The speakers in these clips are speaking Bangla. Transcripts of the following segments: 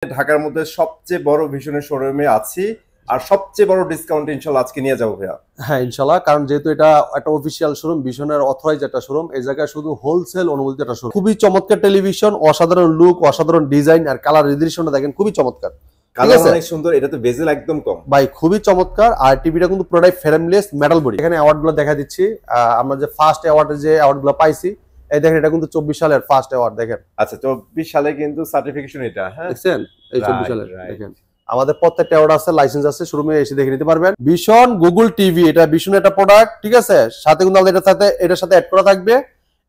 ঢাকার মধ্যে সবচেয়ে বড় ভিশনের শোরুমে আছি আর সবচেয়ে বড় ডিসকাউন্ট ইনশাআল্লাহ আজকে নিয়ে যাবো ভাইয়া। হ্যাঁ ইনশাআল্লাহ, কারণ যেহেতু এটা একটা অফিসিয়াল শোরুম, ভিশনের অথরাইজ একটা শোরুম, এই জায়গায় শুধু হোলসেল অনুমোদিত একটা শোরুম। খুবই চমৎকার টেলিভিশন, অসাধারণ লুক, অসাধারণ ডিজাইন আর কালার রেজোলিউশনটা দেখেন খুবই চমৎকার। কালার অনেক সুন্দর, এটা তো বেজেল একদম কম ভাই, খুবই চমৎকার। আর টিভিটা কিন্তু পুরোটাই ফ্রেমলেস মেটাল বডি। এখানে অ্যাওয়ার্ডগুলো দেখা দিচ্ছি, আমরা যে ফার্স্ট অ্যাওয়ার্ডে যে অ্যাওয়ার্ডগুলো পাইছি, এই দেখেন এটা কিন্তু 24 সালের ফার্স্ট অ্যাওয়ার্ড। দেখেন আচ্ছা 24 সালে কিন্তু সার্টিফিকেশন এটা, হ্যাঁ দেখছেন এই 24 সালের। দেখেন আমাদের প্রত্যেকটা অ্যাওয়ার্ড আছে, লাইসেন্স আছে, শোরুমে এসে দেখে নিতে পারবেন। ভিশন গুগল টিভি, এটা ভিশন একটা প্রোডাক্ট, ঠিক আছে। সাথে কিন্তু আমাদের এটার সাথে অ্যাড করা থাকবে।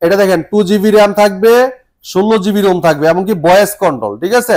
এটা দেখেন 2GB র্যাম থাকবে, 16GB রোম থাকবে, এমনকি ভয়েস কন্ট্রোল, ঠিক আছে।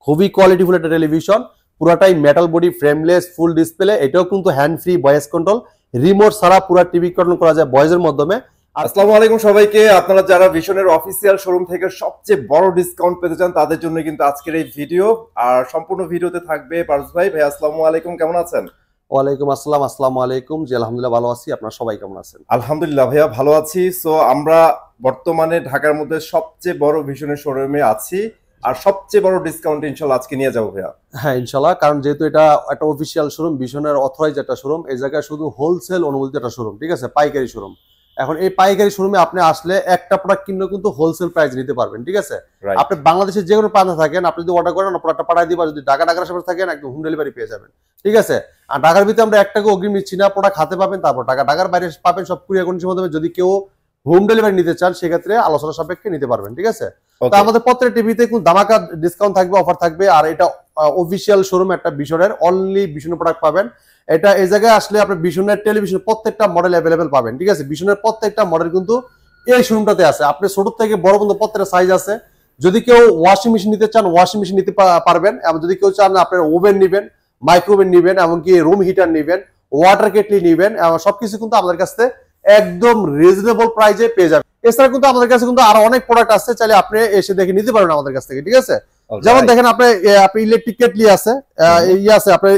খুবই কোয়ালিটিফুল একটা টেলিভিশন, পুরাটাই metal body, frameless, full display. এটাও কিন্তু hand free voice control, remote ছাড়া পুরো টিভি কন্ট্রোল করা যায় ভয়েসের মাধ্যমে। আসসালামু আলাইকুম সবাইকে। আপনারা যারা ভিশনের অফিসিয়াল শোরুম থেকে সবচেয়ে বড় ডিসকাউন্ট পেতে চান তাদের জন্য কিন্তু আজকের এই ভিডিও। আর সম্পূর্ণ ভিডিওতে থাকবে পারস ভাই। ভাই আসসালামু আলাইকুম, কেমন আছেন? ওয়ালাইকুম আসসালাম। আসসালামু আলাইকুম। জি আলহামদুলিল্লাহ ভালো আছি, আপনারা সবাই কেমন আছেন? আলহামদুলিল্লাহ ভাইয়া ভালো আছি। সো আমরা বর্তমানে ঢাকার মধ্যে সবচেয়ে বড় ভিশনের শোরুমে আছি আর সবচেয়ে বড় ডিসকাউন্ট ইনশাআল্লাহ আজকে নিয়ে যাবো ভাইয়া। হ্যাঁ ইনশাআল্লাহ, কারণ যেহেতু এটা একটা অফিসিয়াল শোরুম, ভিশনের অথরাইজ একটা শোরুম, এই জায়গায় শুধু হোলসেল অনুমোদিত একটা শোরুম, ঠিক আছে, পাইকারি শোরুম। এখন এই পাইকারি শোরুমে আপনি আসলে একটা প্রোডাক্ট কিনলেও কিন্তু হোলসেল প্রাইস নিতে পারবেন, ঠিক আছে। আপনি বাংলাদেশের যে কোনো প্রান্তে থাকেন, আপনি যদি অর্ডার করেন প্রোডাক্টটা পাঠিয়ে দিবা, যদি ঢাকার আশেপাশে থাকেন একদম হোম ডেলিভারি পেয়ে যাবেন, ঠিক আছে। আর ঢাকার ভিতরে আমরা একটাকে অগ্রিম নিচ্ছি না, প্রোডাক্ট হাতে পাবেন, তারপর ঢাকার বাইরে পাবেন সব কুরিয়ার কন্ডিশনের মাধ্যমে। যদি কেউ হোম ডেলিভারি নিতে চান সেক্ষেত্রে আলোচনা সাপেক্ষে নিতে পারবেন, ঠিক আছে। তো আমাদের প্রত্যেকটা টিভিতে কিন্তু ধামাকা ডিসকাউন্ট থাকবে, অফার থাকবে। আর এটা অফিসিয়াল শোরুম একটা ভিশনের, অনলি ভিশনের প্রোডাক্ট পাবেন। এটা এই জায়গায় আসলে আপনি ভিশনের টেলিভিশন প্রত্যেকটা মডেল অ্যাভেলেবেল পাবেন, ঠিক আছে। ভিশনের প্রত্যেকটা মডেল কিন্তু এই শোরুমটাতে আছে। আপনি ছোট থেকে বড় পর্যন্ত প্রত্যেকটা সাইজ আছে। যদি কেউ ওয়াশিং মেশিন নিতে চান ওয়াশিং মেশিন নিতে পারবেন, এবং যদি কেউ চান আপনার ওভেন নিবেন, মাইক্রোওভেন নিবেন, এমনকি রুম হিটার নিবেন, ওয়াটার কেটলি নিবেন, সবকিছু কিন্তু আমাদের কাছে একদম রিজনেবল প্রাইসে পেয়ে যাবেন। এছাড়া কিন্তু আমাদের কাছে কিন্তু আরো অনেক প্রোডাক্ট আছে, চাইলে আপনি এসে দেখে নিতে পারেন আমাদের কাছ থেকে, ঠিক আছে। যেমন দেখেন আপনি ইলেকট্রিক কেটলি আছে, আছে আপনার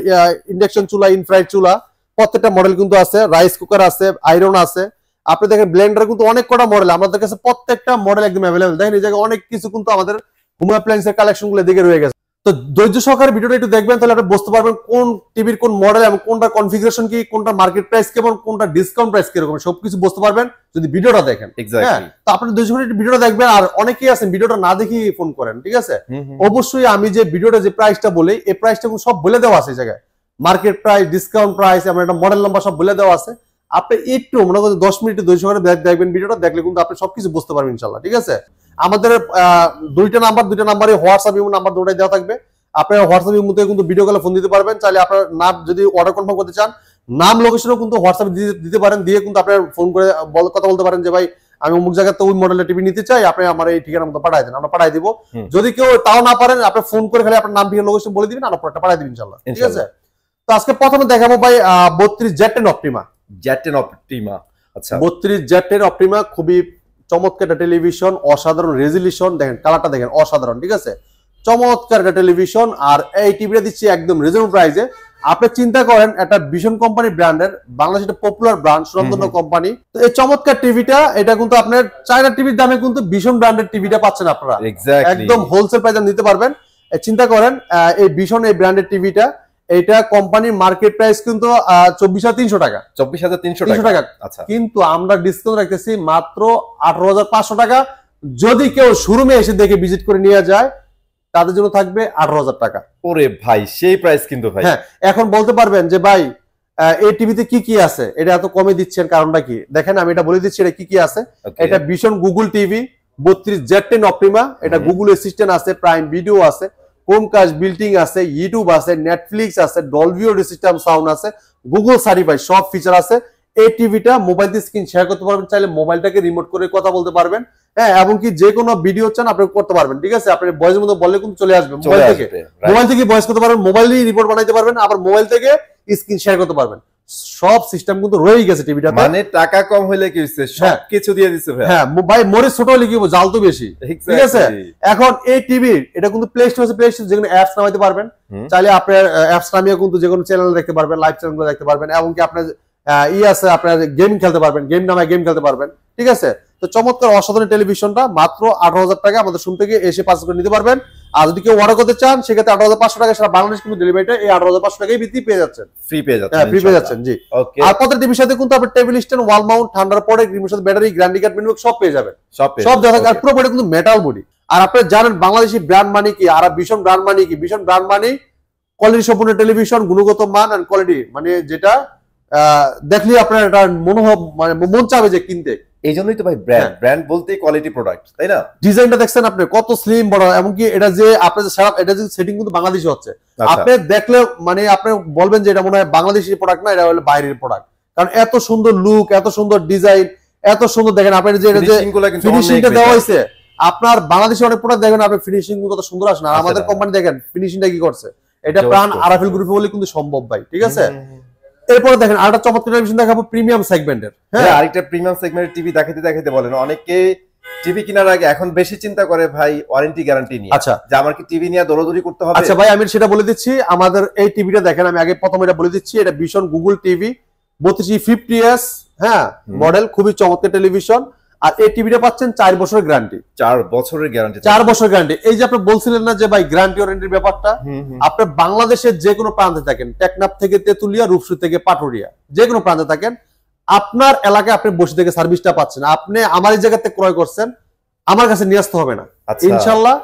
ইন্ডাকশন চুলা, ইনফ্রাইড চুলা, প্রত্যেকটা মডেল কিন্তু আছে। রাইস কুকার আছে, আয়রন আছে। আপনি দেখেন ব্লেন্ডার কিন্তু অনেক কটা মডেল আমাদের কাছে, প্রত্যেকটা মডেল একদম অ্যাভেলেবল। দেখেন এই জায়গায় অনেক কিছু কিন্তু আমাদের হোম অ্যাপ্লায়েন্সের কালেকশন গুলো দিকে রয়ে গেছে। তো ধৈর্য সহকারে ভিডিওটা একটু দেখবেন, তাহলে আপনি বুঝতে পারবেন কোন টিভির কোন মডেল এবং কোনটা কনফিগারেশন কি, কোনটা মার্কেট প্রাইস কেমন, কোনটা ডিসকাউন্ট প্রাইস কিরকম, সবকিছু বুঝতে পারবেন যদি ভিডিওটা দেখেন। হ্যাঁ, তো আপনি ধৈর্য সহকারে ভিডিওটা দেখবেন। আর অনেকেই আছেন ভিডিওটা না দেখি ফোন করেন, ঠিক আছে। অবশ্যই আমি যে ভিডিওটা যে প্রাইসটা বলি, এই প্রাইসটা সব বলে দেওয়া আছে এই জায়গায়, মার্কেট প্রাইস, ডিসকাউন্ট প্রাইস, এবং একটা মডেল নাম্বার সব বলে দেওয়া আছে। আপনি একটু মনে করেন 10 মিনিট ধৈর্য সহকারে দেখবেন ভিডিওটা, দেখলে কিন্তু আপনি সবকিছু বুঝতে পারবেন ইনশাআল্লাহ, ঠিক আছে। আমাদের দুইটা নাম্বারে হোয়াটসঅ্যাপ এবং নাম্বার দুটোই দেওয়া থাকবে। আপনার হোয়াটসঅ্যাপের মধ্যে কিন্তু ভিডিও কলে ফোন দিতে পারবেন। চাইলে আপনার নাম যদি অর্ডার কনফার্ম করতে চান, নাম লোকেশনও কিন্তু হোয়াটসঅ্যাপে দিতে পারেন, দিয়ে কিন্তু আপনার ফোন করে কথা বলতে পারেন যে ভাই আমি অমুক জায়গাতে ওই মডেলের টিভি নিতে চাই, আপনি আমার এই ঠিকানার মতো পাঠিয়ে দেন, আমরা পাঠিয়ে দিব। যদি কেউ তাও না পারেন, আপনি ফোন করে খালি আপনার নাম, ঠিকানা, লোকেশন বলে দিবেন, আমরা প্রোডাক্টটা পাঠিয়ে দিবেন ইনশাআল্লাহ, ঠিক আছে। তো আজকে প্রথমে দেখাবো ভাই 32 Z10 অপটিমা। আচ্ছা 32 Z10 অপটিমা খুবই চমৎকার একটা টেলিভিশন, অসাধারণ রেজোলিউশন, দেখেন কালারটা দেখেন অসাধারণ, ঠিক আছে। চমৎকার একটা টেলিভিশন। আর এই টিভিটা দিচ্ছি একদম রিজনেবল প্রাইসে। আপনি চিন্তা করেন একটা ভিশন কোম্পানি ব্র্যান্ডের, বাংলাদেশের একটা পপুলার ব্র্যান্ড, সুনামধন্য কোম্পানি। তো এই চমৎকার টিভিটা, এটা কিন্তু আপনার চায়না টিভির দামে কিন্তু ভিশন ব্র্যান্ডের টিভিটা পাচ্ছেন আপনারা একদম হোলসেল প্রাইসে নিতে পারবেন। চিন্তা করেন এই ভিশন এই ব্র্যান্ডের টিভিটা, এটা কোম্পানির মার্কেট প্রাইস কিন্তু 24,300 টাকা, 24,300 টাকা। আচ্ছা, কিন্তু আমরা ডিসকাউন্ট রাখতেছি মাত্র 18,500 টাকা। যদি কেউ শোরুমে এসে দেখে ভিজিট করে নিয়ে যায়, তাদের জন্য থাকবে 18,000 টাকা। ওরে ভাই সেই প্রাইস কিন্তু ভাই। হ্যাঁ, এখন বলতে পারবেন যে ভাই এই টিভিতে কি কি আছে, এটা এত কমে দিচ্ছেন কারণটা কি? দেখেন আমি এটা বলে দিচ্ছি এটা কি কি আছে। এটা vision Google TV 32 Z10 Optima. এটা গুগল অ্যাসিস্ট্যান্ট আছে, প্রাইম ভিডিও আছে, ক্রোমকাস্ট বিল্টিং আছে, ইউটিউব আছে, নেটফ্লিক্স আছে, ডলবি অডিও সিস্টেম সাউন্ড আছে, গুগল সার্টিফাইড সব ফিচার আছে। এই টিভিটা মোবাইল দিয়ে স্ক্রিন শেয়ার করতে পারবেন, চাইলে মোবাইলটাকে রিমোট করে কথা বলতে পারবেন। হ্যাঁ, এবং কি যে কোনো ভিডিও চান আপনি করতে পারবেন, ঠিক আছে। আপনি ভয়েসের মধ্যে বললে কিন্তু চলে আসবে, মোবাইল থেকে ভয়েস করতে পারবেন, মোবাইলেই রিপোর্ট বানাইতে পারবেন, আবার মোবাইল থেকে স্ক্রিন শেয়ার করতে পারবেন। সব সিস্টেম কিন্তু রয়েই গেছে টিভিটাতে। মানে টাকা কম হইলে কি হইছে, সবকিছু দিয়ে দিছে ভাই। হ্যাঁ ভাই, মরিচ ছোট হলে কি জাল তো বেশি, ঠিক আছে। এখন এই টিভি এটা কিন্তু প্লে স্টোর আছে, প্লে স্টোর যেকোনো অ্যাপস নামাইতে পারবেন। চাইলে আপনার অ্যাপস নামিয়ে কিন্তু যেকোনো চ্যানেল দেখতে পারবেন, লাইভ চ্যানেলগুলো দেখতে পারবেন, এবং কি আপনার আছে আপনার গেম খেলতে পারবেন, গেম নামায় গেম খেলতে পারবেন, ঠিক আছে। তো তো চমৎকার অসাধারণ টেলিভিশনটা মাত্র 18,000 টাকা আমাদের শোরুম থেকে এসে পার্সেল করে নিতে পারবেন। আর যদি কেউ অর্ডার করতে চান সেক্ষেত্রে 18,500 টাকা সারা বাংলাদেশ কিন্তু ডেলিভারিটা এই 18,500 টাকায় ভিত্তি পেয়ে যাচ্ছেন, ফ্রি পেয়ে যাচ্ছেন। হ্যাঁ ফ্রি পেয়ে যাচ্ছেন জি। আর প্রত্যেক টিভির সাথে কিন্তু আপনি টেবিল স্ট্যান্ড, ওয়াল মাউন্ট, ঠান্ডার পরে রিমোট সাথে ব্যাটারি, গ্যারান্টি কার্ড, মেনু সব পেয়ে যাবেন, সব দেখা। আর পুরো বডি কিন্তু মেটাল বডি। আর আপনি জানেন বাংলাদেশি ব্র্যান্ড মানে কি, আর ভীষণ ব্র্যান্ড মানে কি, ভীষণ ব্র্যান্ড মানে কোয়ালিটি সম্পূর্ণ টেলিভিশন, গুণগত মান এন্ড কোয়ালিটি, মানে যেটা দেখলে আপনার এটা মনোভাব মানে মন চাবে যে কিনতে। এই জন্যই তো ভাই ব্র্যান্ড, ব্র্যান্ড বলতেই কোয়ালিটি প্রোডাক্ট, তাই না? ডিজাইনটা দেখছেন আপনি কত স্লিম বড়, এমনকি এটা যে আপনার এটা যে সেটিং কিন্তু বাংলাদেশি হচ্ছে, আপনি দেখলে মানে আপনি বলবেন যে এটা মনে হয় বাংলাদেশি প্রোডাক্ট না, এটা হলো বাইরের প্রোডাক্ট। কারণ এত সুন্দর লুক, এত সুন্দর ডিজাইন, এত সুন্দর দেখেন আপনার যে এটা যে ফিনিশিংটা দেওয়া হয়েছে, আপনার বাংলাদেশে অনেক প্রোডাক্ট দেখেন আপনি ফিনিশিং কত সুন্দর আসে না, আর আমাদের কোম্পানি দেখেন ফিনিশিংটা কি করছে, এটা প্রাণ আরাফেল গ্রুপে বলে কিন্তু সম্ভব ভাই, ঠিক আছে? এরপরে দেখেন আরেকটা চমৎকার টেলিভিশন দেখাবো প্রিমিয়াম সেগমেন্টের। হ্যাঁ আরেকটা প্রিমিয়াম সেগমেন্টের টিভি দেখাইতে বলেন। অনেকে টিভি কেনার আগে এখন বেশি চিন্তা করে ভাই ওয়ারেন্টি গ্যারান্টি নিয়ে, আচ্ছা যে আমার কি টিভি নিয়ে দৌড়াদৌড়ি করতে হবে। আচ্ছা ভাই আমি সেটা বলে দিচ্ছি, আমাদের এই টিভিটা দেখেন, আমি আগে প্রথমে এটা বলে দিচ্ছি, এটা ভীষণ গুগল টিভি 3250s, হ্যাঁ মডেল, খুবই চমৎকার টেলিভিশন। আর এই টিভিটা পাচ্ছেন 4 বছরের গ্যারান্টি, 4 বছরের গ্যারান্টি, 4 বছরের গ্যারান্টি। এই যে আপনি বলছিলেন না যে ভাই গ্যারান্টি ওয়ারেন্টির ব্যাপারটা, আপনি বাংলাদেশের যে কোনো প্রান্তে থাকেন, টেকনাফ থেকে তেতুলিয়া, রূপসী থেকে পাটুরিয়া, যে কোনো প্রান্তে থাকেন, আপনার এলাকায় আপনি বসে থেকে সার্ভিসটা পাচ্ছেন। আপনি আমার এই জায়গাতে ক্রয় করছেন, আমার কাছে নিয়ে আসতে হবে না ইনশাল্লাহ।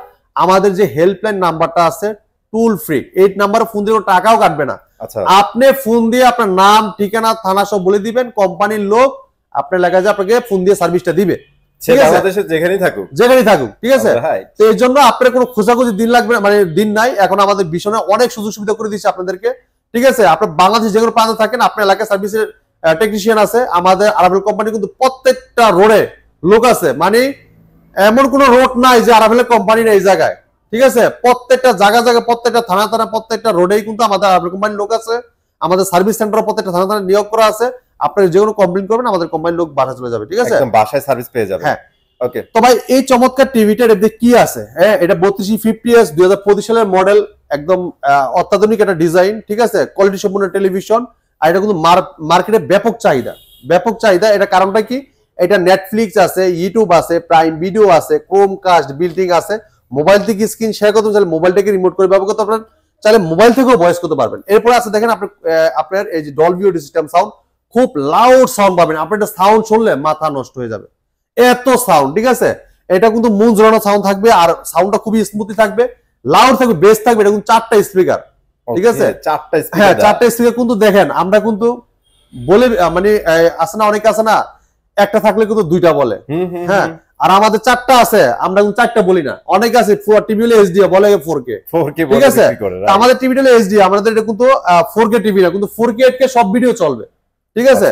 আমাদের যে হেল্পলাইন নাম্বারটা আছে টুল ফ্রি, এই নাম্বারে ফোন দিয়ে টাকাও কাটবে না। আপনি ফোন দিয়ে আপনার নাম, ঠিকানা, থানা সব বলে দিবেন, কোম্পানির লোক আপনার এলাকায় আপনাকে ফোন দিয়ে সার্ভিসটা দিবে, যেখানেই থাকুক, ঠিক আছে? তো এই জন্য আপনার কোনো খোঁজাখুঁজি দিন লাগবে না, মানে দিন নাই। এখন আমাদের ভীষণ অনেক সুযোগ সুবিধা করে দিচ্ছে আপনাদেরকে, ঠিক আছে? আপনার বাংলাদেশ যে কোনো প্রান্তে থাকেন, আপনার এলাকায় সার্ভিসের টেকনিশিয়ান আছে। আমাদের আরাফেল কোম্পানি কিন্তু প্রত্যেকটা রোডে লোক আছে, মানে এমন কোন রোড নাই যে আরাফেলের কোম্পানি নেই এই জায়গায়, ঠিক আছে? প্রত্যেকটা জায়গায়, প্রত্যেকটা থানা, প্রত্যেকটা রোডেই কিন্তু আমাদের আরাফেল কোম্পানির লোক আছে। আমাদের সার্ভিস সেন্টার প্রত্যেকটা থানা নিয়োগ করা আছে। আপনারা যে কোনো কমপ্লেইন করবেন, আমাদের কোম্পানির লোক বাসা চলে যাবে, ঠিক আছে? একদম বাসায় সার্ভিস পেয়ে যাবে। হ্যাঁ ওকে। তো ভাই এই চমৎকার টিভিটার মধ্যে কি আছে? হ্যাঁ এটা 3250s 2025 সালের মডেল, একদম অত্যাধুনিক একটা ডিজাইন, ঠিক আছে? কোয়ালিটি সম্পূর্ণ টেলিভিশন। আর এটা কিন্তু মার্কেটে ব্যাপক চাহিদা। এটা কারণটা কি? এটা নেটফ্লিক্স আছে, ইউটিউব আছে, প্রাইম ভিডিও আছে, ক্রোমকাস্ট বিল্ডিং আছে। মোবাইল থেকে স্ক্রিন শেয়ার করতে চাইলে মোবাইলটাকে রিমোট করে ব্যবহার করতে পারবেন, চাইলে মোবাইল থেকেও ভয়েস করতে পারবেন। এরপর আছে দেখেন আপনার এই যে ডলবি অডিও সিস্টেম সাউন্ড, খুব লাউড সাউন্ড পাবেন। আপনার এটা সাউন্ড শুনলে মাথা নষ্ট হয়ে যাবে, এত সাউন্ড, ঠিক আছে? এটা কিন্তু মন জোড়ানো সাউন্ড থাকবে, আর সাউন্ডটা খুবই স্মুথলি থাকবে, লাউড থাকবে, বেস থাকবে। এটা কিন্তু 4টা স্পিকার, ঠিক আছে? 4টা স্পিকার, হ্যাঁ 4টা স্পিকার। কিন্তু দেখেন আমরা কিন্তু বলে মানে আছে না, অনেকে আছে না একটা থাকলে কিন্তু 2টা বলে, হ্যাঁ। আর আমাদের 4টা আছে, আমরা কিন্তু 4টা বলি না। অনেকে আছে টিভি হলে এইচডি বলে 4K, ঠিক আছে? আমাদের টিভি হলে এইচডি, আমাদের এটা কিন্তু 4K টিভি না, কিন্তু 4K 8K সব ভিডিও চলবে, ঠিক আছে?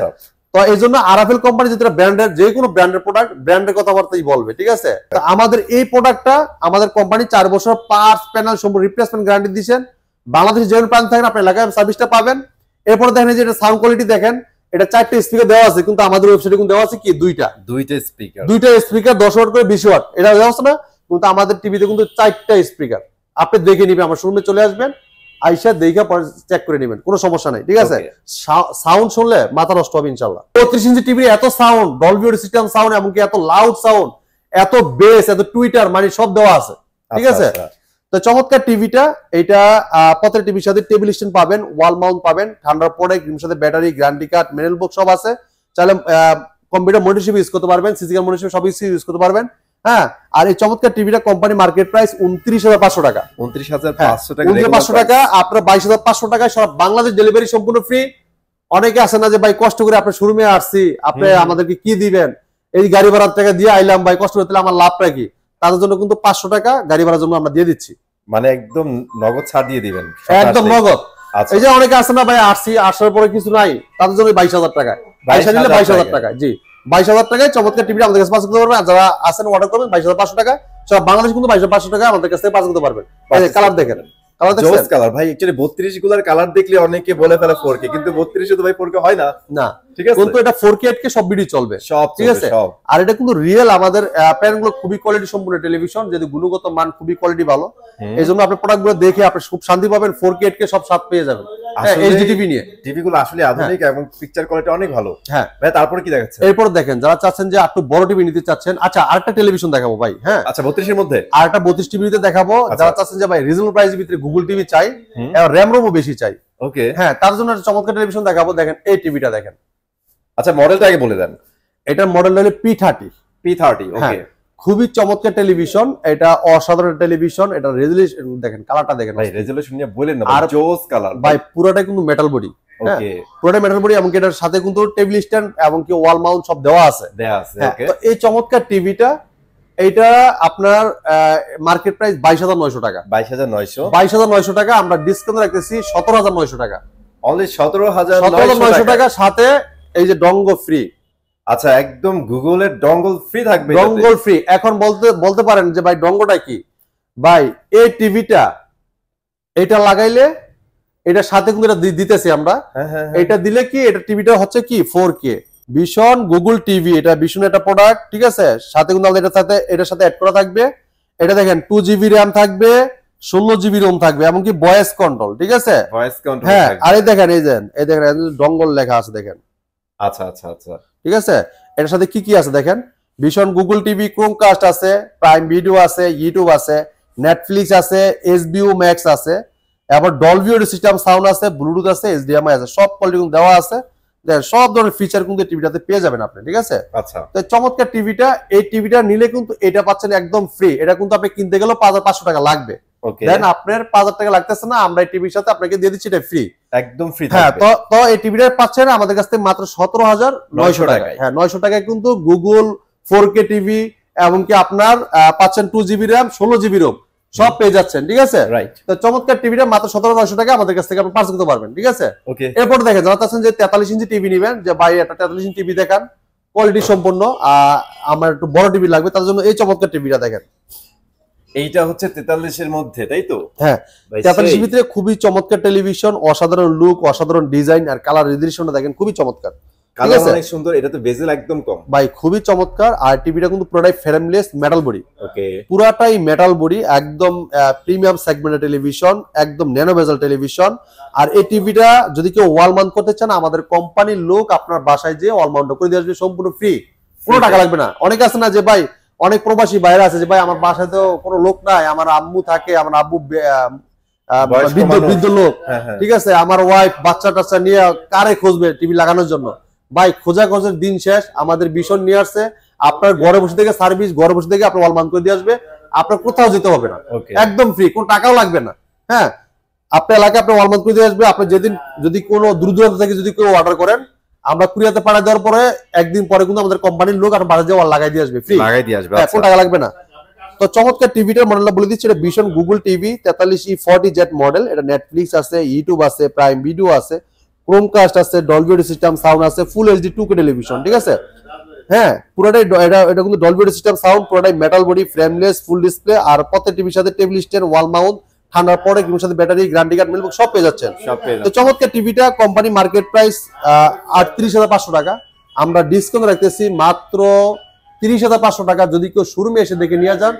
তো এই জন্য আরাফেল কোম্পানি যেটা ব্র্যান্ডের, যে কোনো ব্র্যান্ডের প্রোডাক্ট ব্র্যান্ডের কথাবার্তাই বলবে, ঠিক আছে? তো আমাদের এই প্রোডাক্টটা আমাদের কোম্পানি 4 বছর পার্টস প্যানেল সম্পূর্ণ রিপ্লেসমেন্ট গ্যারান্টি দিচ্ছেন। বাংলাদেশে যে কোনো প্রান্তে থাকেন আপনার এলাকায় সার্ভিসটা পাবেন। এরপরে দেখেন যে এটা সাউন্ড কোয়ালিটি দেখেন, এটা 4টা স্পিকার দেওয়া আছে, কিন্তু আমাদের ওয়েবসাইটে কিন্তু দেওয়া আছে কি 2টা স্পিকার 10 ওয়াট করে 20 ওয়াট, এটা দেওয়া আছে না? কিন্তু আমাদের টিভিতে কিন্তু 4টা স্পিকার। আপনি দেখে নিবেন, আমার শোরুমে চলে আসবেন, আইসা দেখে চেক করে নেবেন, কোনো সমস্যা নাই, ঠিক আছে? সাউন্ড শুনলে মাথা নষ্ট হবে ইনশাআল্লাহ। 32 ইঞ্চি টিভির এত sound, Dolby audio system sound, এমনকি এত লাউড সাউন্ড, এত বেস, এত টুইটার, মানে সব দেওয়া আছে, ঠিক আছে? তো চমৎকার টিভিটা, এটা প্রত্যেকটা টিভির সাথে টেবিল স্ট্যান্ড পাবেন, ওয়াল মাউন্ট পাবেন, ঠান্ডার প্রোডাক্ট, এর সাথে ব্যাটারি, গ্যারান্টি কার্ড, ম্যানুয়াল বুক সব আছে। চাইলে কম্পিউটার মনিটর হিসেবে ইউজ করতে পারবেন, ফিজিক্যাল মনিটর হিসেবে সব ইউজ করতে পারবেন, হ্যাঁ। আর এই চমৎকার টিভিটা কোম্পানি মার্কেট প্রাইস 29,500 টাকা, 29,500 টাকা। আপনার 22,500 টাকায় সারা বাংলাদেশ ডেলিভারি সম্পূর্ণ ফ্রি। অনেকে আছে না যে ভাই কষ্ট করে আপনার শোরুমে আসছি, আপনি আমাদেরকে কি দিবেন, এই গাড়ি ভাড়ার টাকা দিয়ে আইলাম ভাই, কষ্ট করতে আমার লাভটা কি? তাদের জন্য কিন্তু 500 টাকা গাড়ি ভাড়ার জন্য আমরা দিয়ে দিচ্ছি, মানে একদম নগদ ছাড় দিয়ে দিবেন, একদম নগদ। এই যে অনেকে আছে না ভাই আসছি, আসার পরে কিছু নাই, তাদের জন্য 22,000 টাকায়, 22,000 টাকায়, জি 22,000 টাকায় চমৎকার টিভি আমাদের কাছে পাস করতে পারবেন। যারা আসেন অর্ডার করবেন 22,500 টাকা, সব বাংলাদেশ কিন্তু 22,500 টাকা আমাদের কাছে পাস করতে পারবেন। কালার দেখেন, জোস কালার ভাই। অ্যাকচুয়ালি 32 গুলার কালার দেখলে অনেকে বলে ফেলে 4K, কিন্তু 32 তো ভাই 4K হয় না, না, ঠিক আছে? কিন্তু এটা 4K 8K সব ভিডিও চলবে, সব, ঠিক আছে? আর এটা কিন্তু রিয়েল, আমাদের প্যানেলগুলো খুবই কোয়ালিটি সম্পূর্ণ টেলিভিশন, যদি গুণগত মান খুবই কোয়ালিটি ভালো। এই জন্য আপনি প্রোডাক্টগুলো দেখে আপনি খুব শান্তি পাবেন, 4K 8K সব সাথ পেয়ে যাবেন। এইচডি টিভি নিয়ে। টিভি গুলো আসলে আধুনিক এবং পিকচার কোয়ালিটি অনেক ভালো। হ্যাঁ ভাই তারপরে কি দেখাচ্ছে? এরপর দেখেন যারা চাচ্ছেন যে একটু বড় টিভি নিতে চাচ্ছেন, আচ্ছা আরেকটা টেলিভিশন দেখাবো ভাই। হ্যাঁ আচ্ছা 32 এর মধ্যে আরেকটা 32 টিভিতে দেখাবো। যারা চাচ্ছেন যে ভাই রিজনেবল প্রাইসের ভিতরে গুগল টিভি চাই, আর র‍্যাম রোমও বেশি চাই, ওকে হ্যাঁ তার জন্য একটা চমৎকার টেলিভিশন দেখাবো। দেখেন এই টিভিটা দেখেন। আচ্ছা মডেলটা আগে বলে দেন। এটার মডেল হলো P30। ওকে খুবই চমৎকার টেলিভিশন, এটা অসাধারণ টেলিভিশন। এটা রেজুলেশন দেখেন, কালারটা দেখেন ভাই, রেজুলেশন নিয়ে বলেন না আর জোস কালার ভাই, পুরোটাই কিন্তু মেটাল বডি। ওকে পুরোটাই মেটাল বডি, এমনকি এটার সাথে কিন্তু টেবিল স্ট্যান্ড এবং কি ওয়াল মাউন্ট সব দেওয়া আছে। ওকে তো এই চমৎকার টিভিটা, এইটা আপনার মার্কেট প্রাইস 22,900 টাকা। 22,900 টাকা। আমরা ডিসকাউন্ট রাখতেছি 17,900 টাকা। অনলি 17,900 টাকা, সাথে এই যে ডঙ্গো ফ্রি। আচ্ছা একদম গুগলের ডঙ্গল ফ্রি থাকবে। Dongle free. এখন বলতে পারেন যে ভাই ডঙ্গোটা কি? ভাই এই টিভিটা এটা লাগাইলে এটার সাথে কিন্তু এটা দিতেছি আমরা। এটা দিলে কি, এটা টিভিটা হচ্ছে কি 4K ভিশন গুগল টিভি। এটা ভিশন একটা প্রোডাক্ট, ঠিক আছে। সাথে কিন্তু এটার সাথে অ্যাড করা থাকবে। এটা দেখেন 2GB র্যাম থাকবে, 16GB রোম থাকবে, এমনকি ভয়েস কন্ট্রোল, ঠিক আছে। হ্যাঁ আর এই দেখেন এই দেখেন ডঙ্গল লেখা আছে দেখেন। আচ্ছা আচ্ছা আচ্ছা ঠিক আছে। এটার সাথে কি কি আছে দেখেন, ভিশন গুগল টিভি, ক্রোমকাস্ট আছে, প্রাইম ভিডিও আছে, ইউটিউব আছে, নেটফ্লিক্স আছে, HBO ম্যাক্স আছে, এবার ডলবি অডিও সিস্টেম সাউন্ড আছে, ব্লুটুথ আছে, HDMI আছে, সব কোয়ালিটি দেওয়া আছে। সব ধরনের ফিচার কিন্তু টিভিটাতে পেয়ে যাবেন আপনি, ঠিক আছে। আচ্ছা তো চমৎকার টিভিটা, এই টিভিটা নিলে কিন্তু এটা পাচ্ছেন একদম ফ্রি। এটা কিন্তু আপনি কিনতে গেলেও 5,500 টাকা লাগবে। দেন আপনার 5,000 টাকা লাগতেছে না, আমরা এই টিভির সাথে আপনাকে দিয়ে দিচ্ছি, এটা ফ্রি, একদম ফ্রি। হ্যাঁ তো এই টিভিটা পাচ্ছেন আমাদের কাছ থেকে মাত্র 17,900 টাকায়। হ্যাঁ 900 টাকায় কিন্তু গুগল 4K টিভি, এমনকি আপনার পাচ্ছেন 2GB র্যাম, 16GB রোম সব পেয়ে যাচ্ছেন, ঠিক আছে। রাইট। তো চমৎকার টিভিটা মাত্র 17,900 টাকা আমাদের কাছ থেকে আপনি পারচেজ করতে পারবেন, ঠিক আছে। ওকে এরপর দেখেন যারা চাচ্ছেন যে 43 ইঞ্চি টিভি নেবেন, যে ভাই একটা 43 ইঞ্চি টিভি দেখান, কোয়ালিটি সম্পন্ন, আমার একটু বড় টিভি লাগবে, তার জন্য এই চমৎকার টিভিটা দেখেন। এইটা হচ্ছে 43 এর মধ্যে, তাই তো? হ্যাঁ 43 এর ভিতরে খুবই চমৎকার টেলিভিশন, অসাধারণ লুক, অসাধারণ ডিজাইন, আর কালার রেজুলেশনটা দেখেন খুবই চমৎকার, কালার অনেক সুন্দর। এটা তো বেজেল একদম কম ভাই, খুবই চমৎকার। আর টিভিটা কিন্তু পুরোটাই ফ্রেমলেস মেটাল বডি। ওকে পুরাটাই মেটাল বডি, একদম প্রিমিয়াম সেগমেন্টের টেলিভিশন, একদম ন্যানো বেজেল টেলিভিশন। আর এই টিভিটা যদি কেউ ওয়াল মাউন্ট করতে চান, আমাদের কোম্পানির লোক আপনার বাসায় যেয়ে ওয়াল মাউন্ট করে দিয়ে আসবে, সম্পূর্ণ ফ্রি, কোনো টাকা লাগবে না। অনেক আছে না যে ভাই, অনেক প্রবাসী বাইরে আছে যে ভাই আমার বাসায় তো কোনো লোক নাই, আমার আম্মু থাকে, আমার আব্বু বৃদ্ধ লোক, ঠিক আছে, আমার ওয়াইফ বাচ্চা টাচ্চা নিয়ে কারে খুঁজবে টিভি লাগানোর জন্য। ভাই খোঁজাখোঁজের দিন শেষ, আমাদের ভীষণ নিয়ে আসছে, আপনার ঘরে বসে থেকে সার্ভিস, ঘরে বসে থেকে আপনার ওয়াল মাউন্ট করে দিয়ে আসবে, আপনার কোথাও যেতে হবে না, একদম ফ্রি, কোনো টাকাও লাগবে না। হ্যাঁ আপনার এলাকায় আপনার ওয়াল মাউন্ট করে দিয়ে আসবে। আপনি যেদিন যদি কোনো দূর দূরান্ত থেকে যদি কেউ অর্ডার করেন, আমরা কুরিয়াতে পাঠিয়ে দেওয়ার পরে একদিন পরে কিন্তু আমাদের কোম্পানির লোক আপনার বাসায় ওয়াল লাগাই দিয়ে আসবে, ফ্রি লাগাই দিয়ে আসবে, কোনো টাকা লাগবে না। তো চমৎকার টিভিটার মডেলটা বলে দিচ্ছি, এটা vision Google TV 43E40Z model. এটা নেটফ্লিক্স আছে, ইউটিউব আছে, প্রাইম ভিডিও আছে, ক্রোমকাস্ট আছে, ডলবি অডিও সিস্টেম সাউন্ড আছে, ফুল এইচডি 2K টেলিভিশন, ঠিক আছে। হ্যাঁ পুরোটাই এটা কিন্তু ডলবি অডিও সিস্টেম সাউন্ড, পুরোটাই metal body, frameless, full display. আর প্রত্যেক টিভির সাথে টেবিল স্ট্যান্ড, ওয়াল মাউন্ট, ঠান্ডার পরে টিভির সাথে ব্যাটারি, গ্যারান্টি কার্ড, মিলবুক সব পেয়ে যাচ্ছেন। তো চমৎকার টিভিটা কোম্পানি মার্কেট প্রাইস 38,500 টাকা, আমরা ডিসকাউন্ট রাখতেছি মাত্র 30,500 টাকা। যদি কেউ শোরুমে এসে দেখে নিয়ে যান,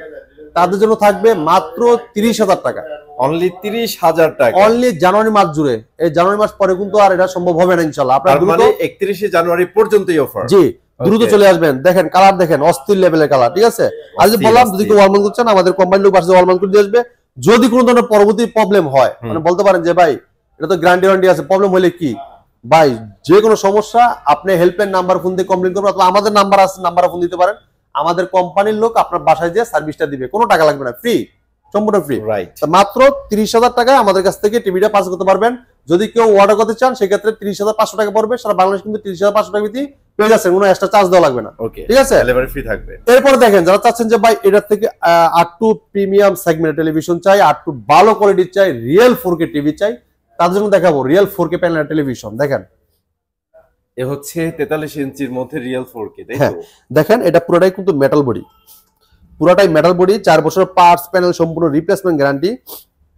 তাদের জন্য থাকবে মাত্র 30,000 টাকা, অনলি 30,000 টাকা, অনলি জানুয়ারি মাস জুড়ে। এই জানুয়ারি মাস পরে কিন্তু আর এটা সম্ভব হবে না ইনশাআল্লাহ। আপনারা মানে 31শে জানুয়ারি পর্যন্তই অফার। জি দ্রুত চলে আসবেন। দেখেন কালার দেখেন, অস্থির লেভেলের কালার, ঠিক আছে। আর যে বললাম যদি কেউ ওয়াল মাউন্ট করছেন, আমাদের কোম্পানির লোক বাসায় ওয়াল মাউন্ট করে দিয়ে আসবে। যদি কোনো ধরনের পরবর্তী প্রবলেম হয়, মানে বলতে পারেন যে ভাই এটা তো গ্যারান্টি ওয়ারেন্টি আছে, প্রবলেম হলে কি, ভাই যে কোনো সমস্যা আপনি হেল্পলাইন নাম্বার ফোন দিয়ে কমপ্লেইন করবেন, অথবা আমাদের নাম্বার আছে, নাম্বারে ফোন দিতে পারেন। আমাদের কোম্পানির লোক আপনার বাসায় যে সার্ভিসটা দিবে, কোনো টাকা লাগবে না, ফ্রি, সম্পূর্ণ ফ্রি। মাত্র 30,000 টাকায় আমাদের কাছ থেকে টিভিটা পাস করতে পারবেন। যদি কেউ অর্ডার করতে চান, সেক্ষেত্রে 30,500 টাকা পড়বে। সারা বাংলাদেশ কিন্তু 30,500 টাকা ভিত্তি পেয়ে যাচ্ছেন, কোনো এক্সট্রা চার্জ দেওয়া লাগবে না, ঠিক আছে, ডেলিভারি ফ্রি থাকবে। এরপর দেখেন যারা চাচ্ছেন যে ভাই এটার থেকে আরটু প্রিমিয়াম সেগমেন্টের টেলিভিশন চাই, আরটু ভালো কোয়ালিটির চাই, রিয়েল 4K টিভি চাই, তার জন্য দেখাবো রিয়েল 4K প্যানেল টেলিভিশন। দেখেন এ হচ্ছে 43 ইঞ্চির মধ্যে রিয়েল 4K, তাই তো? দেখেন এটা পুরোটাই কিন্তু মেটাল বডি, পুরোটাই মেটাল বডি, 4 বছর পার্টস প্যানেল, সম্পূর্ণ রিপ্লেসমেন্ট গ্যারান্টি,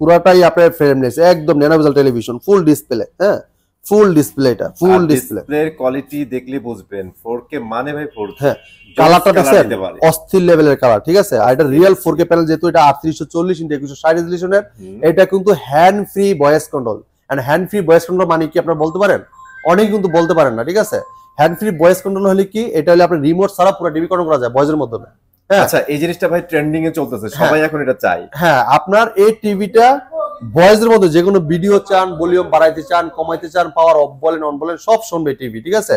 পুরোটাই আপনার ফ্রেমলেস, একদম nano bezel television, full display. হ্যাঁ ফুল ডিসপ্লে, এটা ফুল ডিসপ্লে, ডিসপ্লের কোয়ালিটি দেখলে বুঝবেন 4K মানে ভাই 4K। হ্যাঁ কালারটা দেখেন অস্থির লেভেলের কালার, ঠিক আছে। আর এটা রিয়েল 4K প্যানেল, যেহেতু এটা 3840 x 2160 রেজোলিউশনের, এটা কিন্তু hand free voice control, hand free voice control মানে কি আপনারা বলতে পারেন? অনেকে কিন্তু বলতে পারেন না, ঠিক আছে? হ্যান্ড ফ্রি ভয়েস কন্ট্রোল হলে কি, এটা হলে আপনার রিমোট ছাড়া পুরো টিভি কন্ট্রোল করা যায় ভয়েসের মাধ্যমে। হ্যাঁ, আচ্ছা, এই জিনিসটা ভাই ট্রেন্ডিং এ চলতেছে, সবাই এখন এটা চায়। হ্যাঁ, আপনার এই টিভিটা ভয়েসের মধ্যে যে কোনো ভিডিও চান, ভলিউম বাড়াইতে চান, কমাইতে চান, পাওয়ার অফ বলেন অন বলেন সব শুনবে টিভি, ঠিক আছে?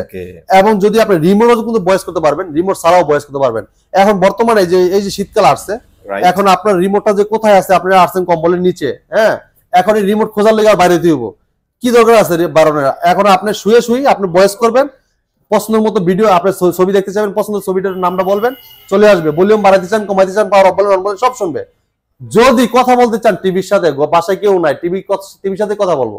এবং যদি আপনি রিমোটও কিন্তু ভয়েস করতে পারবেন, রিমোট ছাড়াও ভয়েস করতে পারবেন। এখন বর্তমানে এই যে শীতকাল আসছে, এখন আপনার রিমোটটা যে কোথায় আছে, আপনারা আসছেন কম্বলের নিচে, হ্যাঁ, এখন এই রিমোট খোঁজার লেগে বাইরে দিব, কি দরকার আছে বাড়ানোর? এখন আপনি শুয়ে আপনি ভয়েস করবেন, পছন্দের মতো ভিডিও, আপনি ছবি দেখতে চাবেন, পছন্দের ছবিটার নামটা বলবেন, চলে আসবে। ভলিউম বাড়াইতে চান, কমাইতে চান, পাওয়ার অফ বলেন অন বলেন সব শুনবে। যদি কথা বলতে চান টিভির সাথে, বাসায় কেউ নাই, টিভির সাথে কথা বলবো,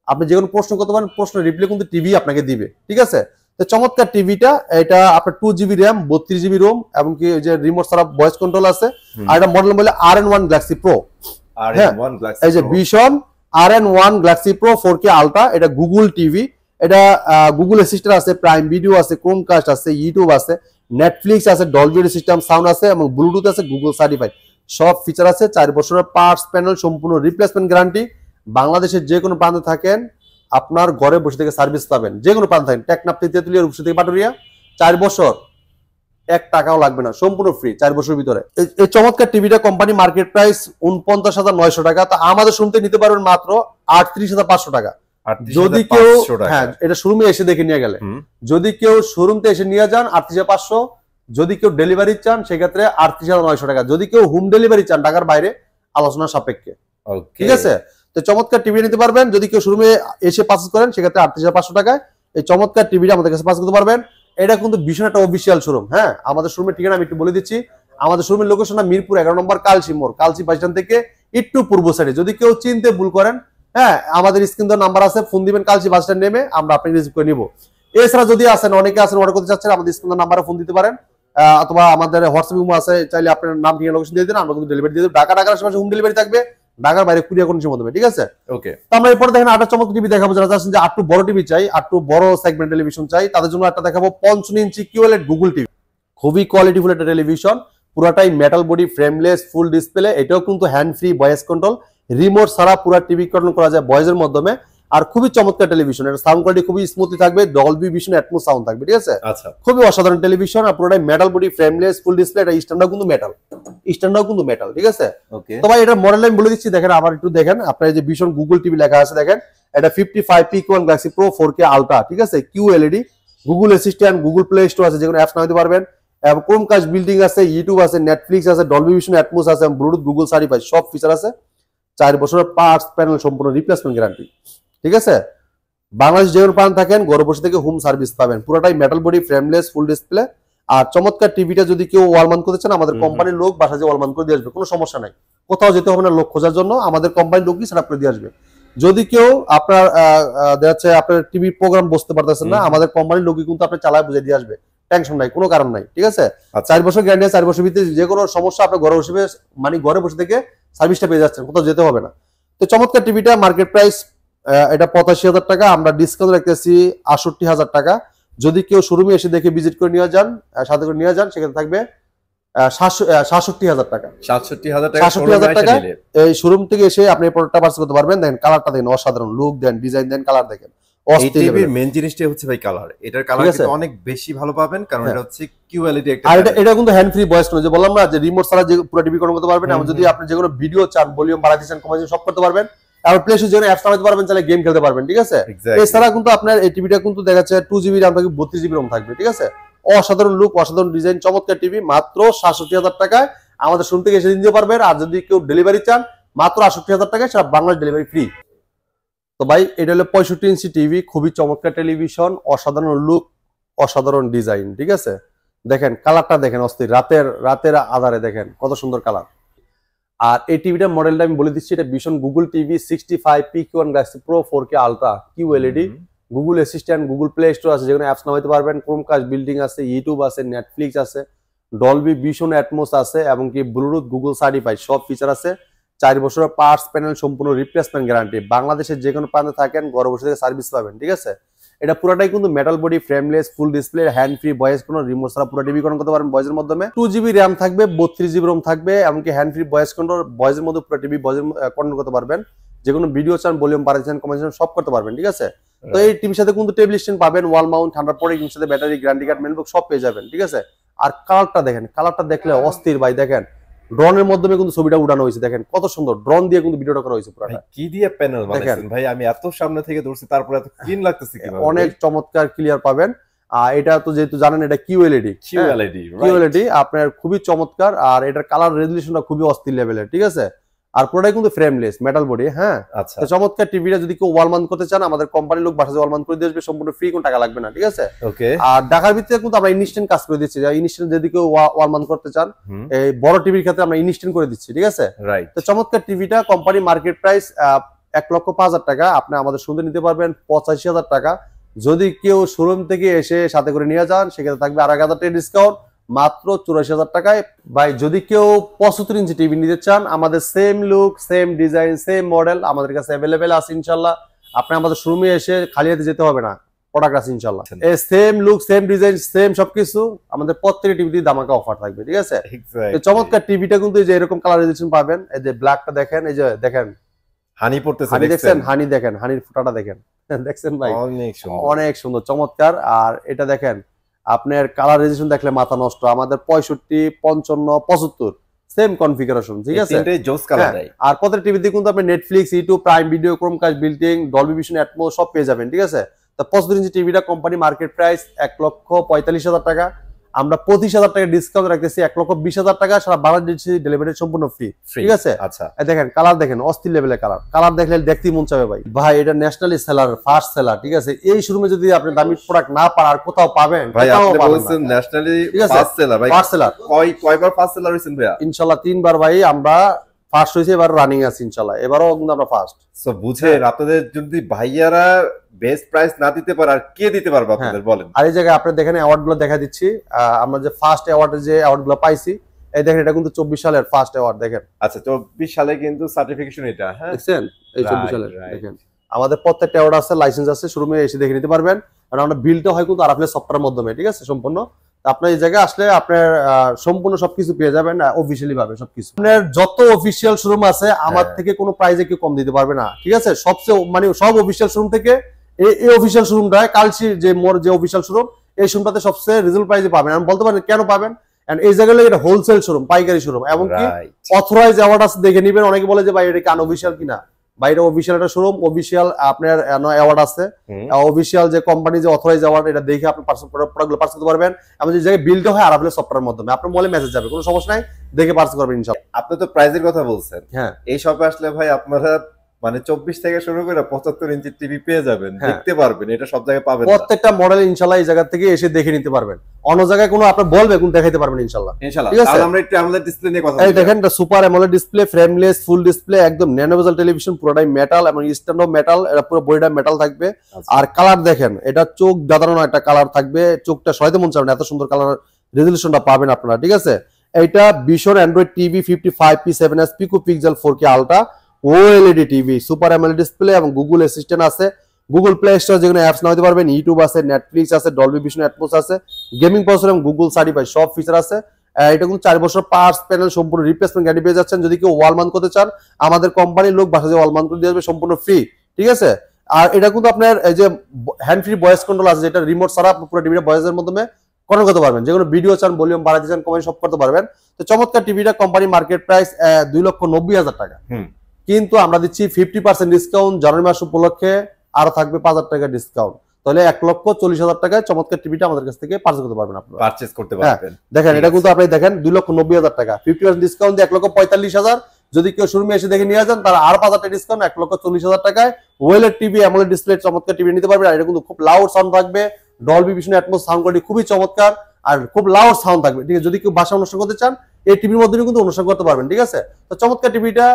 আপনি যে কোনো প্রশ্ন করতে পারেন, প্রশ্ন রিপ্লাই কিন্তু টিভি আপনাকে দিবে, ঠিক আছে? তো চমৎকার টিভিটা, এটা আপনার 2GB র্যাম, 32GB রোম, এবং কি যে রিমোট ছাড়া ভয়েস কন্ট্রোল আছে। আর এটা মডেল বলে RN1 গ্যালাক্সি প্রো। এই যে vision RN1 Galaxy pro 4K ultra, এটা গুগল টিভি, এটা গুগল অ্যাসিস্ট্যান্ট আছে, প্রাইম ভিডিও আছে, ক্রোমকাস্ট আছে, ইউটিউব আছে, নেটফ্লিক্স আছে, ডলবি সিস্টেম সাউন্ড আছে, এবং ব্লুটুথ আছে, গুগল সার্টিফাইড সব ফিচার আছে। 4 বছরের পার্টস প্যানেল, সম্পূর্ণ রিপ্লেসমেন্ট গ্যারান্টি। বাংলাদেশের যে কোনো প্রান্তে থাকেন, আপনার ঘরে বসে থেকে সার্ভিস পাবেন, যে কোনো প্রান্তে থাকেন, টেকনাফ থেকে তেতুলিয়া, রূপসা থেকে পাটুরিয়া, 4 বছর 1 টাকাও লাগবে না, সম্পূর্ণ ফ্রি 4 বছরের ভিতরে। এই চমৎকার টিভিটা কোম্পানি মার্কেট প্রাইস 49,900 টাকা, তো আমাদের শুনতে নিতে পারবেন মাত্র 38,500 টাকা। যদি কেউ, হ্যাঁ, এটা শোরুমে এসে দেখে নিয়ে গেলে, যদি কেউ শোরুমতে এসে নিয়ে যান 38,500, যদি কেউ ডেলিভারি চান সেক্ষেত্রে 38,900 টাকা, যদি কেউ হোম ডেলিভারি চান ঢাকার বাইরে আলোচনা সাপেক্ষে, ঠিক আছে? তো চমৎকার টিভি নিতে পারবেন, যদি কেউ শোরুমে এসে পারচেজ করেন সেক্ষেত্রে 38,500 টাকায় এই চমৎকার টিভিটা আমাদের কাছে পারচেজ করতে পারবেন। এটা কিন্তু ভীষণ একটা অফিসিয়াল শোরুম। হ্যাঁ, আমাদের শোরুমের ঠিকানা আমি একটু বলে দিচ্ছি। আমাদের শোরুমের লোকেশন মিরপুর 11 নম্বর কালসি মোড়, কালসি বাস স্ট্যান্ড থেকে একটু পূর্ব সাইডে। যদি কেউ চিনতে ভুল করেন, হ্যাঁ, আমাদের স্ক্রিন দেওয়া নাম্বার আছে, ফোন দিবেন কালসি বাস স্ট্যান্ড নেমে, আমরা আপনাকে রিসিভ করে নিব। এছাড়া যদি আসেন, অনেকে আছেন অর্ডার করতে চাচ্ছেন, আমাদের স্ক্রিন দেওয়া নাম্বারে ফোন দিতে পারেন, অথবা আমাদের হোয়াটসঅ্যাপ ইমো আছে, চাইলে আপনার নাম ঠিকানা লোকেশন দিয়ে দেন, আমরা কিন্তু ডেলিভারি দিয়ে দেব। ঢাকার আশেপাশে হোম ডেলিভারি থাকবে, ঢাকার বাইরে কুরিয়ার কন্ডিশনের মাধ্যমে, ঠিক আছে? ওকে, তো আমরা এরপর দেখেন আরেকটা চমৎকার টিভি দেখাবো। যারা চাচ্ছেন যে একটু বড় টিভি চাই, একটু বড় সেগমেন্ট টেলিভিশন চাই, তাদের জন্য একটা দেখাবো 55 ইঞ্চি QLED গুগল টিভি। খুবই কোয়ালিটিফুল একটা টেলিভিশন, পুরাটাই metal body, frameless, full display. এটাও কিন্তু hand free voice control, remote ছাড়া পুরো টিভি কন্ট্রোল করা যায় ভয়েসের মাধ্যমে। আর খুবই চমৎকার টেলিভিশন, এটা সাউন্ড কোয়ালিটি খুবই স্মুথলি থাকবে, ডলবি ভিশন অ্যাটমস সাউন্ড থাকবে, ঠিক আছে? আচ্ছা, খুবই অসাধারণ টেলিভিশন। আর পুরোটাই metal body, frameless, full display. এটা স্ট্যান্ডার্ড কিন্তু মেটাল, ঠিক আছে? তো ভাই এটা মডেল আমি বলে দিচ্ছি, দেখেন আবার একটু দেখেন, আপনার যে ভিশন গুগল টিভি লেখা আছে দেখেন, এটা 55 গ্যালাক্সি প্রো 4K আলট্রা, ঠিক আছে? QLED, Google assistant, Google Play store আছে, যেগুলো অ্যাপস নামাতে পারবেন, এবং ক্রোমকাস্ট বিল্ডিং আছে, ইউটিউব আছে, নেটফ্লিক্স আছে, ডলবি ভিশন অ্যাটমস আছে, ব্লুটুথ, গুগল সার্টিফাইড সব ফিচার আছে। 4 বছরের পার্টস প্যানেল, সম্পূর্ণ রিপ্লেসমেন্ট গ্যারান্টি, ঠিক আছে? বাংলাদেশ যে কোনো প্রান্ত থাকেন, ঘরে বসে থেকে হোম সার্ভিস পাবেন। পুরোটাই metal body, frameless, full display. আর চমৎকার টিভিটা যদি কেউ ওয়ালমাউন্ট করতে চান, আমাদের কোম্পানির লোক বাসা যে ওয়ালমাউন্ট করে দিয়ে আসবে, কোনো সমস্যা নাই, কোথাও যেতে হবে না লোক খোঁজার জন্য, আমাদের কোম্পানির লোকই সেট আপ করে দিয়ে আসবে। যদি কেউ আপনার দেখা আপনার টিভি প্রোগ্রাম বসতে পারতেছেন না, আমাদের কোম্পানির লোকই কিন্তু আপনি চালায় বুঝে দিয়ে আসবে, টেনশন নাই, কোনো কারণ নাই, ঠিক আছে? 4 বছর গ্যারান্টি, 4 বছর ভিতরে যে কোনো সমস্যা আপনার ঘরে বসে, মানে ঘরে বসে থেকে সার্ভিসটা পেয়ে যাচ্ছেন, কোথাও যেতে হবে না। তো চমৎকার টিভিটা মার্কেট প্রাইস এটা 85,000 টাকা, আমরা ডিসকাউন্ট রাখতেছি 68,000 টাকা। যদি কেউ শোরুমে এসে দেখে ভিজিট করে নিয়ে যান, সাথে করে নিয়ে যান, সেখানে থাকবে 67,000 টাকা। 67,000 টাকা এই শোরুম থেকে এসে আপনি প্রোডাক্টটা পারচেজ করতে পারবেন। দেখেন কালারটা দেখেন, অসাধারণ লুক দেন, ডিজাইন দেন, কালার দেখেন। এই টিভির মেইন জিনিসটাই হচ্ছে ভাই কালার। এটার কালার কিন্তু অনেক বেশি ভালো পাবেন, কারণ এটা হচ্ছে QLED একটা। আর এটা কিন্তু হ্যান্ড ফ্রি ভয়েস কন্ট্রোল, যে বললাম না যে রিমোট ছাড়া যে পুরো টিভি কন্ট্রোল করতে পারবেন। এবং যদি আপনি যে কোনো ভিডিও চান, ভলিউম বাড়াতে চান, কমাতে চান, সব করতে পারবেন। আর প্লে স্টোরে যে কোনো অ্যাপস চালাতে পারবেন, চাইলে গেম খেলতে পারবেন, ঠিক আছে? এছাড়া কিন্তু আপনার এই টিভিটা কিন্তু দেখা যাচ্ছে 2GB RAM থাকবে, 32GB ROM থাকবে, ঠিক আছে? অসাধারণ লুক, অসাধারণ ডিজাইন, চমৎকার টিভি, মাত্র 67,000 টাকায় আমাদের শোরুম থেকে এসে নিতে পারবেন। আর যদি কেউ ডেলিভারি চান, মাত্র 68,000 টাকায় সারা বাংলাদেশ ডেলিভারি ফ্রি। তো ভাই এটা হলো 65 ইঞ্চি টিভি, খুবই চমৎকার টেলিভিশন, অসাধারণ লুক, অসাধারণ ডিজাইন, ঠিক আছে? দেখেন কালারটা দেখেন, অস্থির, রাতের আধারে দেখেন কত সুন্দর কালার। আর এই টিভিটার মডেলটা আমি বলে দিচ্ছি, এটা vision Google TV 65 Galaxy pro 4K ultra QLED, Google assistant, Google Play store আছে, যেখানে অ্যাপস নামাইতে পারবেন, ক্রোমকাস্ট বিল্ডিং আছে, ইউটিউব আছে, নেটফ্লিক্স আছে, ডলবি ভিশন অ্যাটমস আছে, এবং কি ব্লুটুথ, গুগল সার্টিফাইড সব ফিচার আছে। 4 বছরের পার্টস প্যানেল, সম্পূর্ণ রিপ্লেসমেন্ট গ্যারান্টি। বাংলাদেশের যে কোনো প্রান্তে থাকেন, ঘরে বসে থেকে সার্ভিস পাবেন, ঠিক আছে? এটা পুরোটাই কিন্তু metal body, frameless, full display, hand free voice, কোনো রিমোট ছাড়া পুরো টিভি কন্ট্রোল করতে পারবেন ভয়েসের মাধ্যমে। 2GB RAM থাকবে, 32GB ROM থাকবে, এমনকি হ্যান্ড ফ্রি ভয়েস কন্ট্রোল, ভয়েসের মধ্যে পুরো টিভি ভয়েস কন্ট্রোল করতে পারবেন। যে কোনো ভিডিও চান, ভলিউম বাড়াচ্ছেন, কমাচ্ছেন, সব করতে পারবেন, ঠিক আছে। তো এই টিভির সাথে কিন্তু টেবিল স্ট্যান্ড পাবেন, ওয়াল মাউন্ট, ঠান্ডা পরে টিভির সাথে ব্যাটারি, গ্যারান্টি কার্ড, মেনবুক সব পেয়ে যাবেন, ঠিক আছে। আর কালারটা দেখেন, কালারটা দেখলে অস্থির ভাই। দেখেন ড্রোনের মাধ্যমে কিন্তু ছবিটা উঠানো হয়েছে, দেখেন কত সুন্দর, ড্রোন দিয়ে কিন্তু ভিডিওটা করা হয়েছে পুরোটা। কি দিয়ে প্যানেল বানাইছেন ভাই? আমি এত সামনে থেকে ধরছি, তারপরে এত ক্লিন লাগতেছে কিভাবে? অনেক চমৎকার ক্লিয়ার পাবেন। এটা তো যেহেতু জানেন এটা কিউএলইডি, আপনার খুবই চমৎকার। আর এটার কালার রেজুলেশনটা খুবই অস্থির লেভেলের, ঠিক আছে। আর পুরোটাই কিন্তু ফ্রেমলেস মেটাল বডি। হ্যাঁ, আচ্ছা, চমৎকার টিভিটা যদি কেউ ওয়াল মাউন্ট করতে চান, আমাদের কোম্পানির লোক বাসায় ওয়াল মাউন্ট করে দিয়ে আসবে, সম্পূর্ণ ফ্রি, কোনো টাকা লাগবে না, ঠিক আছে। ওকে। আর ঢাকার ভিতরে কিন্তু আমরা ইনস্ট্যান্ট কাজ করে দিচ্ছি। ইনস্ট্যান্ট যদি কেউ ওয়াল মাউন্ট করতে চান, এই বড় টিভির ক্ষেত্রে আমরা ইনস্ট্যান্ট করে দিচ্ছি, ঠিক আছে। রাইট। তো চমৎকার টিভিটা কোম্পানি মার্কেট প্রাইস 1,05,000 টাকা, আপনি আমাদের শুনতে নিতে পারবেন 85,000 টাকা। যদি কেউ শোরুম থেকে এসে সাথে করে নিয়ে যান, সেক্ষেত্রে থাকবে 1,000 টাকা ডিসকাউন্ট, মাত্র 84,000 টাকায়। ভাই যদি কেউ 75 ইঞ্চি টিভি নিতে চান, আমাদের same look, same design, same model আমাদের কাছে অ্যাভেলেবেল আছে ইনশাল্লাহ। আপনি আমাদের শোরুমে এসে খালি হাতে যেতে হবে না, প্রোডাক্ট আছে ইনশাল্লাহ। এই same look, same design, same সবকিছু আমাদের প্রত্যেকটি টিভিতে দামাকা অফার থাকবে, ঠিক আছে। এই চমৎকার টিভিটা কিন্তু এই যে এরকম কালার রেজুলেশন পাবেন। এই যে ব্ল্যাকটা দেখেন, এই যে দেখেন হানি পড়তেছে, হানি দেখছেন, হানি দেখেন, হানির ফোঁটাটা দেখেন, দেখছেন ভাই, অনেক সুন্দর, চমৎকার। আর এটা দেখেন, আপনার কালার রেজুলেশন দেখলে মাথা নষ্ট। আমাদের 65, 55, 75 সেম কনফিগারেশন, ঠিক আছে। আর প্রত্যেক টিভিতে কিন্তু আপনি Netflix, YouTube, prime video, Chromecast, বিল্টিং, Dolby vision, Atmos সব পেয়ে যাবেন, ঠিক আছে। তো 75 ইঞ্চি টিভিটা কোম্পানি মার্কেট প্রাইস 1,45,000 টাকা, আমরা 25,000 টাকা ডিসকাউন্ট রাখতেছি 1,20,000 টাকা, সারা বাংলাদেশ ডেলিভারি সম্পূর্ণ ফ্রি, ঠিক আছে। আচ্ছা, দেখেন কালার দেখেন, অস্থির লেভেলের কালার। কালার দেখলে দেখতেই মন চাবে ভাই। ভাই এটা ন্যাশনালি সেলার, ফার্স্ট সেলার, ঠিক আছে। এই শোরুমে যদি আপনি দামি প্রোডাক্ট না পান আর কোথাও পাবেন ভাই। আপনি বলছেন ন্যাশনালি ফার্স্ট সেলার ভাই, ফার্স্ট সেলার। কয়বার ফার্স্ট সেলার হইছেন ভাইয়া? ইনশাআল্লাহ 3 বার ভাই আমরা ফার্স্ট হইছে, এবার রানিং আছে ইনশাআল্লাহ, এবারও কিন্তু আমরা ফার্স্ট। সো বুঝেন, আপনাদের যদি ভাইয়ারা বেস্ট প্রাইস না দিতে পারে, আর কে দিতে পারবে আপনাদের বলেন? আর এই জায়গায় আপনি দেখেন অ্যাওয়ার্ড গুলো দেখা দিচ্ছি। আমরা যে ফার্স্ট অ্যাওয়ার্ডে যে অ্যাওয়ার্ড গুলো পাইছি, এই দেখেন এটা কিন্তু 24 সালের ফার্স্ট অ্যাওয়ার্ড। দেখেন আচ্ছা, 24 সালে কিন্তু সার্টিফিকেশন এটা। হ্যাঁ, দেখছেন এই 24 সালের। দেখেন আমাদের প্রত্যেকটা অ্যাওয়ার্ড আছে, লাইসেন্স আছে, শোরুমে এসে দেখে নিতে পারবেন। কারণ আমরা বিলটা হয় কিন্তু আরআফএল সফটওয়্যারের মাধ্যমে, ঠিক আছে, সম্পূর্ণ। আপনার এই জায়গায় আসলে আপনার সম্পূর্ণ সবকিছু পেয়ে যাবেন অফিসিয়ালি ভাবে সবকিছু। আপনার যত অফিসিয়াল শোরুম আছে আমার থেকে কোনো প্রাইজে কেউ কম দিতে পারবে না, ঠিক আছে। সবচেয়ে মানে সব অফিসিয়াল শোরুম থেকে এই অফিসিয়াল শোরুমটা, কালচির যে মোর যে অফিসিয়াল শোরুম, এই শোরুমটাতে সবচেয়ে রিজনেবল প্রাইসে পাবেন। আমি বলতে পারেন কেন পাবেন, এন্ড এই জায়গায় এটা হোলসেল শোরুম, পাইকারি শোরুম, এবং কি অথরাইজ অ্যাওয়ার্ড আছে, দেখে নেবেন। অনেকে বলে যে ভাই এটা কি আনঅফিসিয়াল কিনা, বাইরে অফিসিয়াল একটা শোরুম, অফিসিয়াল আপনার অ্যাওয়ার্ড আছে, অফিসিয়াল যে কোম্পানি যে অথরাইজ অ্যাওয়ার্ড, এটা দেখে আপনি প্রোডাক্টগুলো পারচেজ করতে পারবেন। এবং যে জায়গায় বিলটা হয় আরআফএল সফটওয়্যারের মাধ্যমে, আপনার মোবাইলে মেসেজ যাবে, কোনো সমস্যা নাই, দেখে পারচেজ করবেন ইনশাআল্লাহ। আপনি তো প্রাইজের কথা বলছেন, হ্যাঁ, এই শপে আসলে ভাই আপনারা মানে 24 থেকে শুরু করে 75 ইঞ্চি টিভি পেয়ে যাবেন, দেখতে পারবেন। এটা সব জায়গায় পাবেন না, প্রত্যেকটা মডেল ইনশাআল্লাহ এই জায়গা থেকে এসে দেখে নিতে পারবেন। অন্য জায়গায় কোনো আপনি বলবে কোন দেখাইতে পারবেন ইনশাআল্লাহ, ইনশাআল্লাহ। ঠিক আছে। তাহলে আমরা একটু AMOLED ডিসপ্লে নিয়ে কথা বলি। এই দেখেন এটা super AMOLED display, frameless, full display, একদম ন্যানো বেজেল টেলিভিশন, পুরোটাই মেটাল এবং স্ট্যান্ড অফ মেটাল, এটা পুরো বডিটা মেটাল থাকবে। আর কালার দেখেন, এটা চোখ দাঁড়ানো একটা কালার থাকবে, চোখটা সরাইতে মন চাবে না, এত সুন্দর কালার রেজুলেশনটা পাবেন আপনারা, ঠিক আছে। এইটা Vision Android TV 55P7S pico pixel 4K ultra OLED TV, super AMOLED display এবং গুগল অ্যাসিস্ট্যান্ট আছে, গুগল প্লে স্টোর যেগুলো অ্যাপস নামাতে পারবেন, ইউটিউব আছে, নেটফ্লিক্স আছে, ডলবি ভিশন, অ্যাটমোস আছে, গেমিং প্রসেসর এবং গুগল সার্টিফাইড সব ফিচার আছে। এটা কিন্তু 4 বছর পার্টস প্যানেল সম্পূর্ণ রিপ্লেসমেন্ট গ্যারান্টি পেয়ে যাচ্ছেন। যদি কেউ ওয়াল মাউন্ট করতে চান, আমাদের কোম্পানির লোক বাসায় ওয়াল মাউন্ট করে দিয়ে আসবে সম্পূর্ণ ফ্রি, ঠিক আছে। আর এটা কিন্তু আপনার এই যে হ্যান্ড ফ্রি ভয়েস কন্ট্রোল আছে, যেটা রিমোট ছাড়া পুরো টিভিটা ভয়েসের মাধ্যমে কন্ট্রোল করতে পারবেন। যে কোনো ভিডিও চান, ভলিউম বাড়াতে চান, কমাই সব করতে পারবেন। তো চমৎকার টিভিটা কোম্পানি মার্কেট প্রাইস 2,90,000 টাকা, কিন্তু আমরা দিচ্ছি 50% ডিসকাউন্ট। জানুয়ারি মাস উপলক্ষে আরো থাকবে 5,000 টাকা ডিসকাউন্ট, তাহলে 1,40,000 টাকায় চমৎকার টিভিটা আমাদের কাছ থেকে পারচেজ করতে পারবেন, আপনারা পারচেজ করতে পারবেন। দেখেন এটা কিন্তু আপনি দেখেন 2,90,000 টাকা, 50% ডিসকাউন্ট দিয়ে 1,45,000। যদি কেউ শোরুমে এসে দেখে নিয়ে যান, তারা আরো 5,000 টাকা ডিসকাউন্ট, 1,40,000 টাকায় ওয়েলের টিভি, AMOLED ডিসপ্লে চমৎকার টিভি নিতে পারবেন। আর এটা কিন্তু খুব লাউড সাউন্ড থাকবে, Dolby vision, Atmos sound quality খুবই চমৎকার, আর খুব লাউড সাউন্ড থাকবে, ঠিক আছে। যদি কেউ বাসা অনুষ্ঠান করতে চান, এই টিভির মধ্যে কিন্তু অনুষ্ঠান করতে পারবেন, ঠিক আছে। তো চমৎকার টিভিটা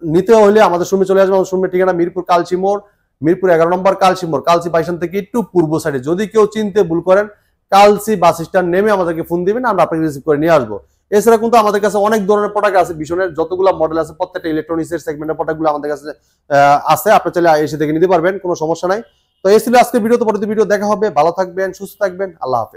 নিতে হলে আমাদের শোরুমে চলে আসবে। আমাদের শোরুমের ঠিকানা মিরপুর কালচি মোড়, মিরপুর 11 নম্বর কালচি মোড়, কালচি বাইশান থেকে একটু পূর্ব সাইডে। যদি কেউ চিনতে ভুল করেন, কালচি বাস স্ট্যান্ড নেমে আমাদেরকে ফোন দিবেন, আমরা আপনাকে রিসিভ করে নিয়ে আসবো। এছাড়া কিন্তু আমাদের কাছে অনেক ধরনের প্রোডাক্ট আছে, ভিশনের যতগুলো মডেল আছে প্রত্যেকটা ইলেকট্রনিক্স এর সেগমেন্টের প্রোডাক্টগুলো আমাদের কাছে আছে, আপনি চাইলে এসে দেখে নিতে পারবেন, কোনো সমস্যা নাই। তো এই ছিল আজকে ভিডিও। তো পরবর্তী ভিডিও দেখা হবে। ভালো থাকবেন, সুস্থ থাকবেন, আল্লাহ হাফেজ।